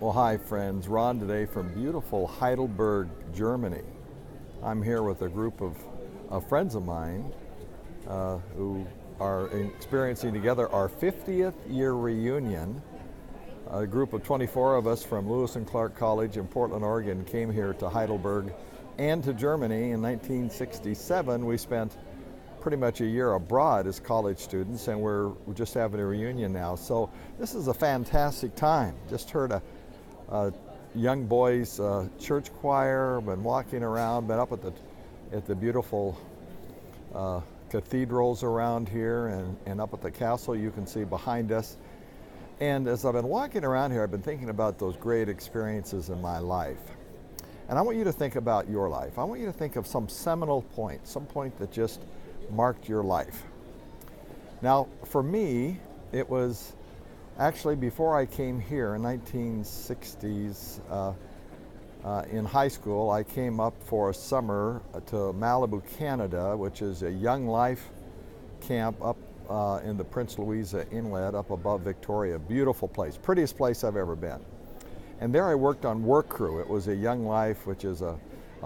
Well, hi, friends. Ron today from beautiful Heidelberg, Germany. I'm here with a group of friends of mine who are experiencing together our 50th year reunion. A group of 24 of us from Lewis and Clark College in Portland, Oregon came here to Heidelberg and to Germany in 1967. We spent pretty much a year abroad as college students, and we're just having a reunion now. So this is a fantastic time. Just heard a young boys church choir, been walking around, been up at the beautiful cathedrals around here, and up at the castle you can see behind us. And as I've been walking around here, I've been thinking about those great experiences in my life. And I want you to think about your life. I want you to think of some seminal point, some point that just marked your life. Now, for me, it was actually before I came here in 1960s. In high school, I came up for a summer to Malibu, Canada, which is a Young Life camp up in the Prince Louisa Inlet up above Victoria. Beautiful place, prettiest place I've ever been. And there I worked on Work Crew. It was a Young Life, which is a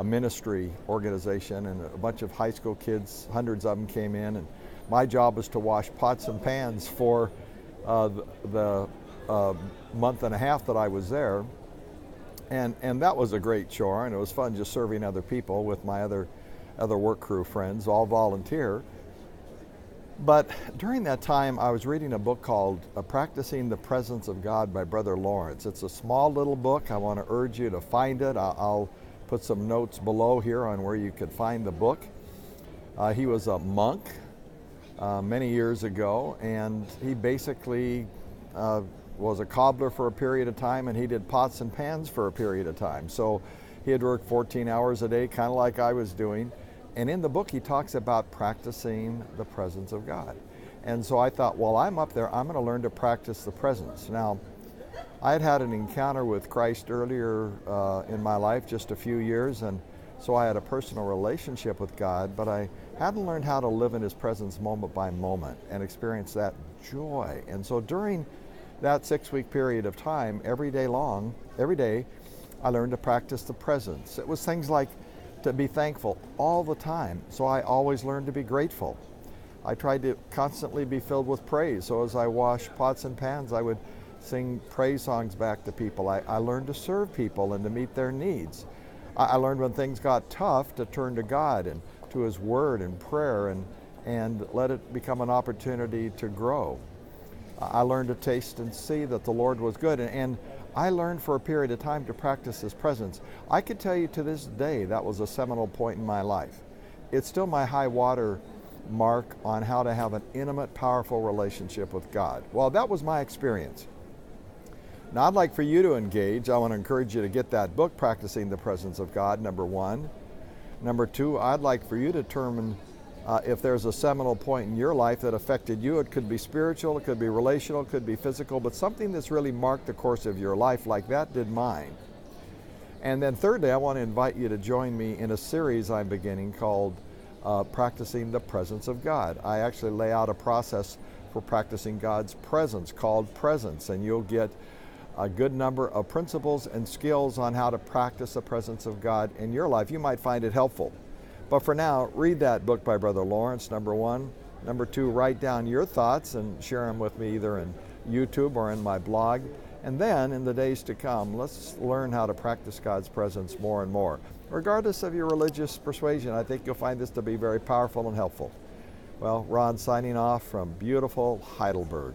ministry organization, and a bunch of high school kids, hundreds of them came in, and my job was to wash pots and pans for the month and a half that I was there. And that was a great chore, and it was fun just serving other people with my other Work Crew friends, all volunteer. But during that time, I was reading a book called Practicing the Presence of God by Brother Lawrence. It's a small little book. I want to urge you to find it. I'll put some notes below here on where you could find the book. He was a monk many years ago, and he basically was a cobbler for a period of time, and he did pots and pans for a period of time. So he had worked 14 hours a day, kind of like I was doing. And in the book, he talks about practicing the presence of God. And so I thought, well, I'm up there, I'm going to learn to practice the presence. Now, I had an encounter with Christ earlier in my life, just a few years, and so I had a personal relationship with God, but I hadn't learned how to live in His presence moment by moment and experience that joy. And so during that 6-week period of time, every day, I learned to practice the presence. It was things like to be thankful all the time, so I always learned to be grateful. I tried to constantly be filled with praise, so as I washed pots and pans, I would sing praise songs back to people. I learned to serve people and to meet their needs. I learned when things got tough to turn to God and to His Word and prayer and let it become an opportunity to grow. I learned to taste and see that the Lord was good, and I learned for a period of time to practice His presence. I could tell you to this day that was a seminal point in my life. It's still my high water mark on how to have an intimate, powerful relationship with God. Well, that was my experience. Now, I'd like for you to engage. I want to encourage you to get that book, Practicing the Presence of God, number one. Number two, I'd like for you to determine if there's a seminal point in your life that affected you. It could be spiritual, it could be relational, it could be physical, but something that's really marked the course of your life like that did mine. And then thirdly, I want to invite you to join me in a series I'm beginning called Practicing the Presence of God. I actually lay out a process for practicing God's presence called Presence, and you'll get a good number of principles and skills on how to practice the presence of God in your life. You might find it helpful. But for now, read that book by Brother Lawrence, number one. Number two, write down your thoughts and share them with me either in YouTube or in my blog. And then, in the days to come, let's learn how to practice God's presence more and more. Regardless of your religious persuasion, I think you'll find this to be very powerful and helpful. Well, Ron signing off from beautiful Heidelberg.